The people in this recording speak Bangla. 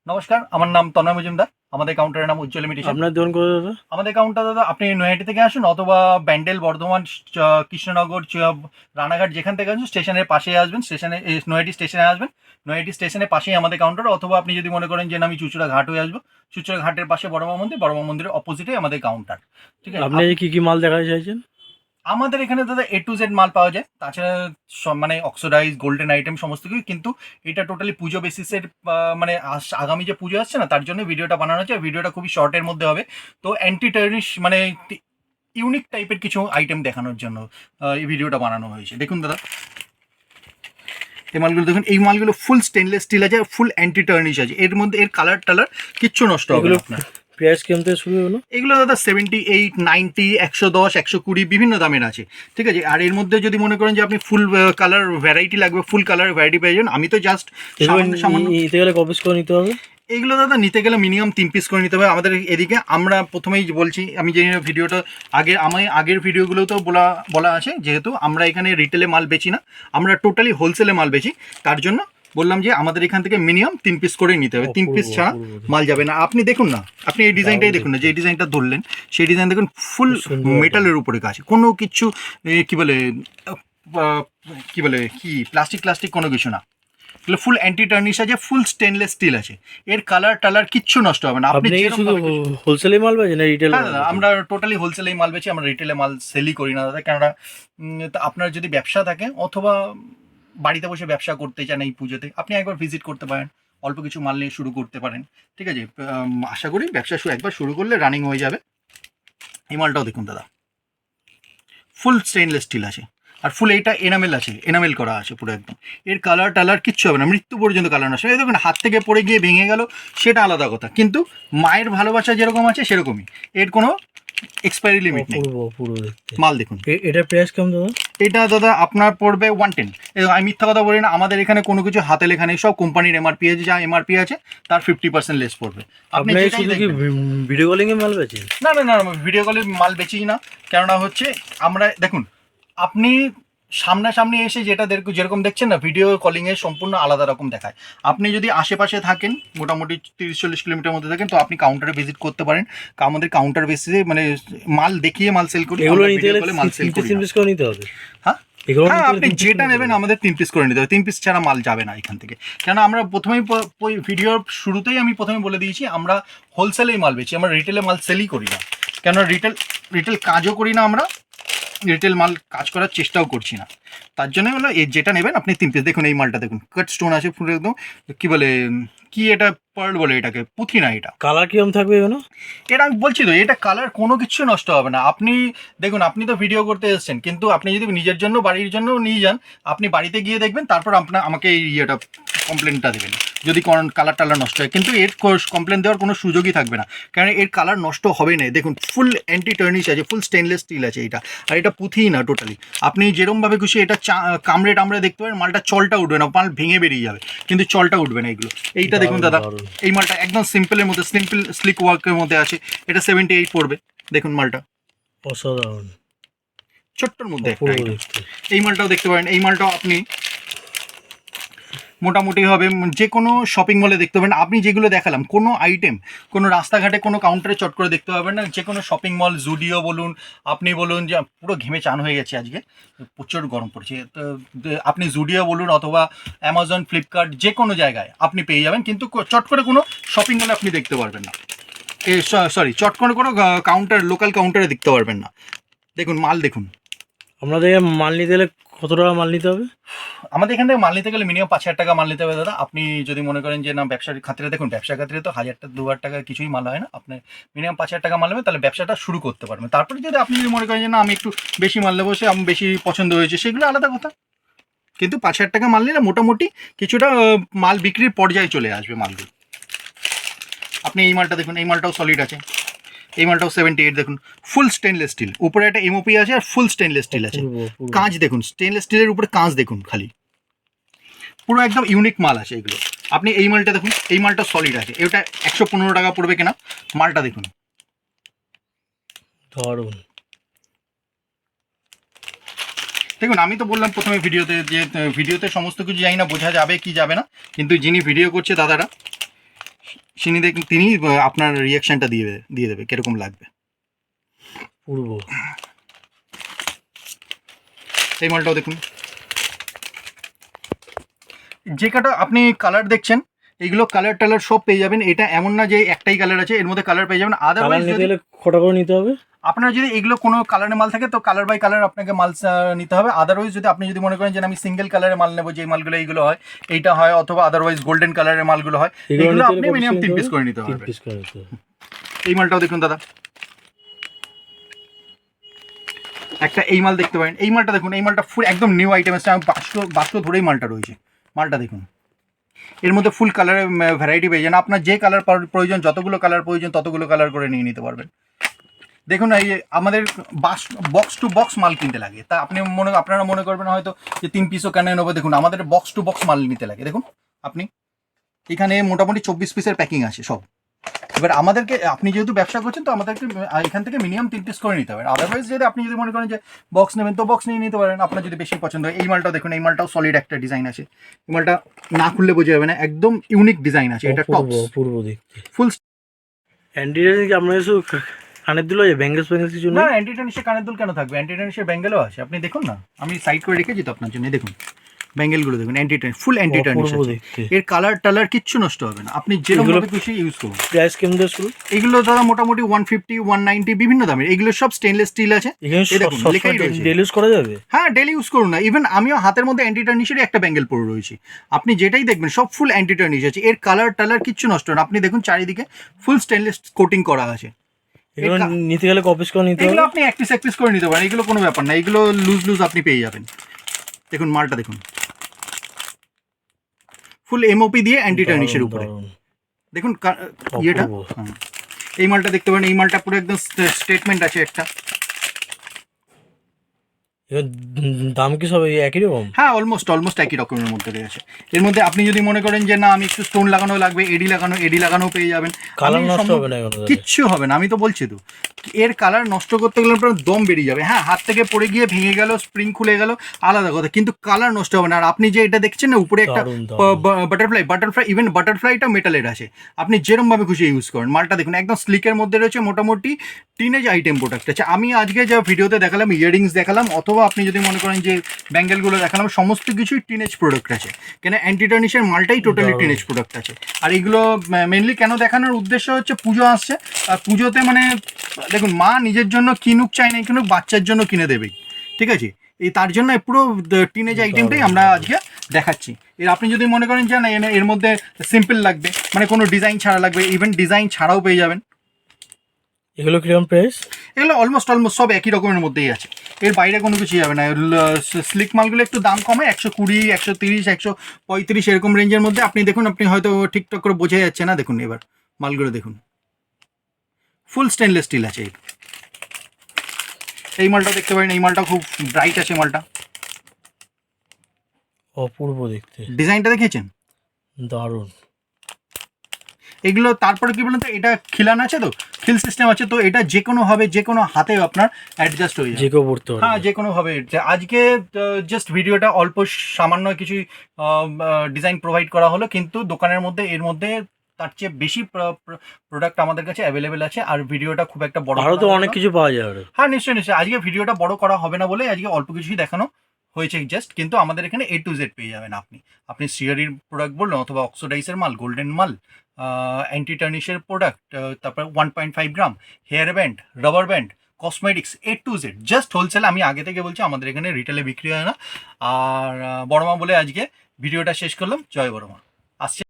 নমস্কার, আমার নাম তনয় মজুমদার। আমাদের কাউন্টারের নাম উজ্জ্বল ইমিটেশন। আপনার দোকান করে দাদা? আমাদের কাউন্টার দাদা আপনি নৈহাটি থেকে আসুন অথবা ব্যান্ডেল, বর্ধমান, কৃষ্ণনগর, রানাঘাট যেখান থেকে আসুন স্টেশনের পাশেই আসবেন। নৈহাটি স্টেশনে আসবেন। নৈহাটি স্টেশনের পাশেই আমাদের কাউন্টার। অথবা আপনি যদি মনে করেন যে না, আমি চুঁচুড়া ঘাট হয়ে আসবো, চুঁচুড়া ঘাটের পাশে বড়মা মন্দির, বড়মা মন্দিরের অপোজিটে আমাদের কাউন্টার। ঠিক আছে। আপনি কি কি মাল দেখাতে চাইছেন? আমাদের এখানে দাদা এ টু জেড মাল পাওয়া যায়। তাছাড়া সব মানে অক্সিডাইজ গোল্ডেন আইটেম সমস্ত কিছু। কিন্তু এটা টোটালি পুজো বেসিসের, মানে আগামী যে পুজো আসছে না, তার জন্য ভিডিওটা বানানো হচ্ছে। ভিডিওটা খুবই শর্টের মধ্যে হবে। তো অ্যান্টি টার্নিশ মানে ইউনিক টাইপের কিছু আইটেম দেখানোর জন্য এই ভিডিওটা বানানো হয়েছে। দেখুন দাদা, এই মালগুলো দেখুন। এই মালগুলো ফুল স্টেনলেস স্টিল আছে, ফুল অ্যান্টি টার্নিশ আছে। এর মধ্যে এর কালার টালার কিচ্ছু নষ্ট হবে না আপনার। প্রাইস কেমন থেকে শুরু হলো? এগুলো দাদা 78, 90, 110, 120 বিভিন্ন দামের আছে। ঠিক আছে। আর এর মধ্যে যদি মনে করেন যে আপনি ফুল কালার ভ্যারাইটি লাগবে, ফুল কালার ভ্যারাইটি পেয়ে যাবেন। আমি তো জাস্ট সামান্য নিতে গেলে কপিস করে নিতে হবে? এইগুলো দাদা নিতে গেলে মিনিমাম 3 পিস করে নিতে হবে আমাদের এদিকে। আমরা প্রথমেই বলছি, আমি যে ভিডিওটা আগের ভিডিওগুলোতেও বলা আছে, যেহেতু আমরা এখানে রিটেলে মাল বেচি না, আমরা টোটালি হোলসেলে মাল বেচি। তার জন্য বললাম যে আমাদের এখান থেকে মিনিমাম 3 পিস করে নিতে হবে। 3 পিস ছাড়া মাল যাবে না। আপনি দেখুন না, আপনি এই ডিজাইনটাই দেখুন না, যে ডিজাইনটা ধরলেন সেই ডিজাইন দেখুন। ফুল মেটালের উপরে কাজ, কোনো কিছু কি বলে কি প্লাস্টিক কোনো কিছু না। ফুল অ্যান্টি টার্নিশ আছে, ফুল স্টেনলেস স্টিল আছে। এর কালার টালার কিচ্ছু নষ্ট হবে না। আপনি শুধু হোলসেলে মাল বেচেন না রিটেল? হ্যাঁ দাদা, আমরা টোটালি হোলসেলেই মাল বেচি, আমরা রিটেলে মাল সেলই করি না দাদা। কেননা আপনার যদি ব্যবসা থাকে অথবা বাড়িতে বসে ব্যবসা করতে চান এই পুজোতে, আপনি একবার ভিজিট করতে পারেন, অল্প কিছু মাল নিয়ে শুরু করতে পারেন। ঠিক আছে। আশা করি ব্যবসা একবার শুরু করলে রানিং হয়ে যাবে। এই মালটাও দেখুন দাদা, ফুল স্টেনলেস স্টিল আছে, আর ফুল এইটা এনামেল আছে, এনামেল করা আছে পুরো একদম। এর কালার টালার কিচ্ছু হবে না, মৃত্যু পর্যন্ত কালার নষ্ট। এই দেখুন, হাত থেকে পড়ে গিয়ে ভেঙে গেল সেটা আলাদা কথা, কিন্তু মায়ের ভালোবাসা যেরকম আছে সেরকমই। এর কোনো এক্সপায়ারি লিমিট নেই। মাল দেখুন। এটা প্রাইস কেমন দাদা? এটা দাদা আপনার পড়বে 110। আমি মিথ্যা কথা বলি না, আমাদের এখানে কোনো কিছু হাতে লেখা নেই, সব কোম্পানির এমআরপি আছে। যা এমআরপি আছে তার 50% লেস পড়বে। আপনি শুধু কি ভিডিও কলিং এ মাল বেচেন? না না না, ভিডিও কলে মাল বেচি না। কেননা হচ্ছে আমরা দেখুন, আপনি সামনাসামনি এসে যেরকম দেখছেন না, ভিডিও কলিংয়ে সম্পূর্ণ আলাদা রকম দেখায়। আপনি যদি আশেপাশে থাকেন, মোটামুটি 30-40 কিলোমিটার মধ্যে থাকেন, তো আপনি কাউন্টারে ভিজিট করতে পারেন। আমাদের কাউন্টার বেসিসে মানে মাল দেখিয়ে মাল সেল করি। এগুলো নিতে গেলে মাল সেল করি, 3 পিস করে নিতে হবে। হ্যাঁ, আপনি যেটা নেবেন আমাদের 3 পিস করে নিতে হবে। 3 পিস ছাড়া মাল যাবে না এখান থেকে। কেন আমরা প্রথমেই ভিডিওর শুরুতেই আমি প্রথমে বলে দিয়েছি, আমরা হোলসেলেই মাল বেচি, আমরা রিটেলে মাল সেলই করি না। কেন রিটেল কাজও করি না, আমরা রিটেল মাল কাজ করার চেষ্টাও করছি না। তার জন্য হলো এই যেটা নেবেন আপনি 3 পিস। দেখুন এই মালটা দেখুন, কাট স্টোন আছে পুরো একদম। কি এটা পার্ল বলে এটাকে, পুঁথি না। এটা কালার কিরকম থাকবে জানো? এটা আমি বলছি তো, এটা কালার কোনো কিছু নষ্ট হবে না। আপনি দেখুন, আপনি তো ভিডিও করতে এসেছেন, কিন্তু আপনি যদি নিজের জন্য বাড়ির জন্য নিয়ে যান, আপনি বাড়িতে গিয়ে দেখবেন, তারপর আমাকে এই কমপ্লেনটা দেবেন যদি কালার টালার নষ্ট হয়। কিন্তু এর কমপ্লেন দেওয়ার কোনো সুযোগই থাকবে না, কারণ এর কালার নষ্ট হবে না। দেখুন, ফুল অ্যান্টি টার্নিশ আছে, ফুল স্টেনলেস স্টিল আছে এটা। আর এটা পুঁথিই না টোটালি। আপনি যেরকমভাবে খুশি এটা কামড়ে দেখতে পারেন, মালটা চলটা উঠবে না, মাল ভেঙে বেরিয়ে যাবে, কিন্তু চলটা উঠবে না এগুলো। এইটা দেখুন দাদা, এই মালটা একদম সিম্পলের মধ্যে, সিম্পল স্লিক ওয়ার্কের মধ্যে আছে। এটা 78 পড়বে। দেখুন মালটা অসাধারণ, ছোট্টর মধ্যে এই মালটাও দেখতে পারেন। এই মালটাও আপনি মোটামুটি হবে যে কোনো শপিং মলে দেখতে পাবেন। আপনি যেগুলো দেখালাম, কোনো আইটেম কোনো রাস্তাঘাটে কোনো কাউন্টারে চট করে দেখতে পাবেন না। যে কোনো শপিং মল, জুডিও বলুন, আপনি বলুন যে পুরো ঘেমে চান হয়ে গেছে আজকে, প্রচুর গরম পড়ছে, তো আপনি জুডিও বলুন অথবা অ্যামাজন, ফ্লিপকার্ট, যে কোনো জায়গায় আপনি পেয়ে যাবেন। কিন্তু চট করে কোনো শপিং মলে আপনি দেখতে পারবেন না। চট করে কোনো লোকাল কাউন্টারে দেখতে পারবেন না। দেখুন মাল দেখুন। আপনাদের মাল নিতে গেলে কত টাকা মাল নিতে হবে? আমাদের এখান থেকে মাল নিতে গেলে মিনিমাম 5,000 টাকা মাল নিতে হবে দাদা। আপনি যদি মনে করেন যে না, ব্যবসার খাতিরে, দেখুন ব্যবসার খাতিরে তো 1,000-2,000 টাকা কিছুই মাল হয় না। আপনি মিনিমাম 5,000 টাকা মাল নেবেন, তাহলে ব্যবসাটা শুরু করতে পারবেন। তারপরে যদি আপনি মনে করেন যে না, আমি একটু বেশি মাল নেবো, আমি বেশি পছন্দ হয়েছে, সেগুলো আলাদা কথা। কিন্তু 5,000 টাকা মাল নিলে মোটামুটি কিছুটা মাল বিক্রির পর্যায়ে চলে আসবে মালগুলো। আপনি এই মালটা দেখুন, এই মালটাও সলিড আছে। এই মালটাও 78 দেখুন, ফুল স্টেনলেস স্টিল। উপরে একটা এমওপি আছে আর ফুল স্টেনলেস স্টিল আছে। কাঁচ দেখুন, স্টেনলেস স্টিলের উপরে কাঁচ দেখুন, খালি পুরো একদম ইউনিক মাল আছে এগুলো। আপনি এই মালটা দেখুন, এই মালটা সলিড আছে। এটা 115 টাকা পড়বে কেনা। মালটা দেখুন, দারুণ। দেখুন আমি তো বললাম প্রথমে ভিডিওতে যে ভিডিওতে সমস্ত কিছু জানি না, বোঝা যাবে কি যাবে না, কিন্তু যিনি ভিডিও করছে দাদারা, তিনি আপনার রিয়াকশনটা দিয়ে দেবে কিরকম লাগবে। পূর্ব এই মালটাও দেখুন, যে কাটা আপনি কালার দেখছেন এইগুলো কালার টালার সব পেয়ে যাবেন। এটা এমন না যে একটাই কালার আছে, এর মধ্যে কালার পেয়ে যাবেন। কালার আদারওয়াইজ নিতে গেলে কটা করে নিতে হবে? আপনার যদি এগুলো কোনো কালারের মাল থাকে তো কালার বাই কালার আপনাকে মাল নিতে হবে। আদারওয়াইজ যদি আপনি যদি মনে করেন যে আমি সিঙ্গেল কালারের মাল নেবো, যে মালগুলো এইগুলো হয় এইটা হয়, অথবা আদারওয়াইজ গোল্ডেন কালারের মালগুলো হয়, এগুলো আপনি মিনিমাম 3 পিস করে নিতে পারবেন। এই মালটাও দেখুন দাদা, একটা এই মাল দেখতে পারেন। এই মালটা দেখুন, এই মালটা ফুল একদম নিউ আইটেম এসছে, আমি বাক্স ধরেই মালটা রয়েছে। মালটা দেখুন, এর মধ্যে ফুল কালারের ভ্যারাইটি পেয়ে যান। আপনার যে কালার প্রয়োজন, যতগুলো কালার প্রয়োজন ততগুলো কালার করে নিয়ে নিতে পারবেন। দেখুন এই আমাদের বক্স টু বক্স মাল কিনতে লাগে, তা আপনারা মনে করবেন হয়তো যে 3 পিসও কেন নেবো। দেখুন আমাদের বক্স টু বক্স মাল নিতে লাগে। দেখুন আপনি এখানে মোটামুটি 24 পিসের প্যাকিং আছে সব। এবার আমাদেরকে, আপনি যেহেতু ব্যবসা করছেন তো আমাদেরকে এখান থেকে মিনিমাম 3 পিস করে নিতে হবে। আদারওয়াইজ যদি আপনি যদি মনে করেন যে বক্স নেবেন তো বক্স নিয়ে নিতে পারেন, আপনার যদি বেশি পছন্দ হয়। এই মালটাও দেখুন, এই মালটাও সলিড একটা ডিজাইন আছে। এই মালটা না খুললে বোঝা যাবে না, একদম ইউনিক ডিজাইন আছে। এটা টপ পূর্ব দেখতে ফুল অ্যান্টিডেন্স কি আপনার এসে কানের দিল ব্যাঙ্গেলস কিছু না। না? অ্যান্টিটেনিসের কানের দুল কেন থাকবে? অ্যান্টিটেনিসের ব্যাঙ্গেলও আছে, আপনি দেখুন না, আমি সাইড করে রেখেছি তো আপনার জন্য। দেখুন ব্যাঙ্গেলগুলো দেখুন, অ্যান্টিটেনিস, ফুল অ্যান্টিটেনিস আছে। এর কালার টালার কিচ্ছু নষ্ট হবে না, আপনি যেরকম ভাবে খুশি ইউজ করুন। প্রাইস কেমন দিয়ে শুরু? এগুলো দাদা মোটামুটি 150 190 বিভিন্ন দামের। এগুলো সব স্টেনলেস স্টিল আছে। এই দেখুন লেখাই রয়েছে। ডেলি ইউজ করা যাবে? হ্যাঁ ডেলি ইউজ করুন না। ইভেন আমিও হাতের মধ্যে অ্যান্টিটার্নিশেরই একটা ব্যাঙ্গেল পরে রয়েছি। আপনি যেটাই দেখবেন সব ফুল অ্যান্টিটার্নিশ আছে। এর কালার টালার কিচ্ছু নষ্ট হবে না। আপনি দেখুন চারিদিকে ফুল স্টেনলেস কোটিং করা আছে। এগুলো নিতে গেলে কপিস করে নিতে হবে? এগুলো আপনি এক পিস করে নিতে পারেন, এগুলো কোনো ব্যাপার না। এগুলো লুজ আপনি পেয়ে যাবেন। দেখুন মালটা দেখুন, ফুল এমওপি দিয়ে অ্যান্টিটার্নিশের উপরে। দেখুন ইয়েটা, এই মালটা দেখতে পারেন। এই মালটা পুরো একদম স্টেটমেন্ট আছে একটা। দাম কি সব একই রকম? হ্যাঁ অলমোস্ট একই রকমের মধ্যে রয়েছে। এর মধ্যে আপনি যদি মনে করেন যে না আমি একটু স্টোন লাগানো লাগবে, এডি লাগানো পেয়ে যাবেন। কালার নষ্ট হবে না? কিচ্ছু হবে না, আমি তো বলছি তো। এর কালার নষ্ট করতে গেলে আপনার দম বেরিয়ে যাবে। হ্যাঁ হাত থেকে পড়ে গিয়ে ভেঙে গেল, স্প্রিং খুলে গেল, আলাদা কথা, কিন্তু কালার নষ্ট হবে না। আর আপনি যে এটা দেখছেন না উপরে একটা বাটারফ্লাই, ইভেন বাটারফ্লাইটা মেটালের আছে। আপনি যেরকম ভাবে খুশি ইউজ করেন। মালটা দেখুন একদম স্লিকের মধ্যে রয়েছে, মোটামুটি টিনেজ আইটেম প্রোডাক্ট আছে। আমি আজকে যা ভিডিওতে দেখালাম, ইয়ারিংস দেখালাম, অথবা আপনি যদি মনে করেন যে ব্যাঙ্গেলগুলো দেখালাম, সমস্ত কিছুই টিনেজ প্রোডাক্ট আছে। কেন অ্যান্টিটার্নিশের মালটাই টোটালি টিনেজ প্রোডাক্ট আছে। আর এগুলো মেনলি কেন দেখানোর উদ্দেশ্য হচ্ছে পুজো আসছে, আর পুজোতে মানে দেখুন মা নিজের জন্য কিনুক চাই না কিনুক, বাচ্চার জন্য কিনে দেবেই, ঠিক আছে। এই তার জন্য পুরো টিনেজ আইটেমটাই আমরা আজকে দেখাচ্ছি। এর আপনি যদি মনে করেন যে না এর মধ্যে সিম্পল লাগবে, মানে কোনো ডিজাইন ছাড়া লাগবে, ইভেন ডিজাইন ছাড়াও পেয়ে যাবেন। এগুলো কিরকম প্রাইস? এগুলো অলমোস্ট সব একই রকমের মধ্যেই আছে, এর বাইরে কোনো কিছু যাবে না। স্লিক মালগুলো একটু দাম কমে, 120 130 135 এরকম রেঞ্জের মধ্যে। আপনি দেখুন, আপনি হয়তো ঠিকঠাক করে বোঝা যাচ্ছে না। দেখুন এবার মালগুলো দেখুন, ফুল স্টেনলেস স্টিল আছে। এই মালটা দেখতে পারেন, এই মালটা খুব ব্রাইট আছে। মালটা অপূর্ব দেখতে, ডিজাইনটা দেখেছেন? দারুণ। এগুলো তারপরে কি বলুন তো, এটা খিলান আছে তো, খিল সিস্টেম আছে তো, এটা যে কোনো ভাবে যে কোনো হাতে আপনার অ্যাডজাস্ট হয়ে যায়, যে কেউ পড়তে পারবে। হ্যাঁ যে কোনো ভাবে। আজকে জাস্ট ভিডিওটা অল্প সামান্য কিছু ডিজাইন প্রোভাইড করা হলো, কিন্তু দোকানের মধ্যে এর মধ্যে তার চেয়ে বেশি প্রোডাক্ট আমাদের কাছে অ্যাভেলেবেল আছে। আর ভিডিওটা খুব একটা বড়, আরো তো অনেক কিছু পাওয়া যাবে। হ্যাঁ নিশ্চয়ই। আজকে ভিডিওটা বড় করা হবে না বলে আজকে অল্প কিছুই দেখানো হয়েছে জাস্ট, কিন্তু আমাদের এখানে A to Z পেয়ে যাবেন। আপনি সিআরির প্রোডাক্ট বললেন, অথবা অক্সোডাইসের মাল, গোল্ডেন মাল, অ্যান্টি টার্নিশের প্রোডাক্ট, তারপর 1.5 gram hair band, rubber band, cosmetics, A to Z just wholesale. আমি আগে থেকে বলছি আমাদের এখানে রিটেলে বিক্রি হয় না। আর বড়মা বলে আজকে ভিডিওটা শেষ করলাম। জয় বড়মা। আসছে।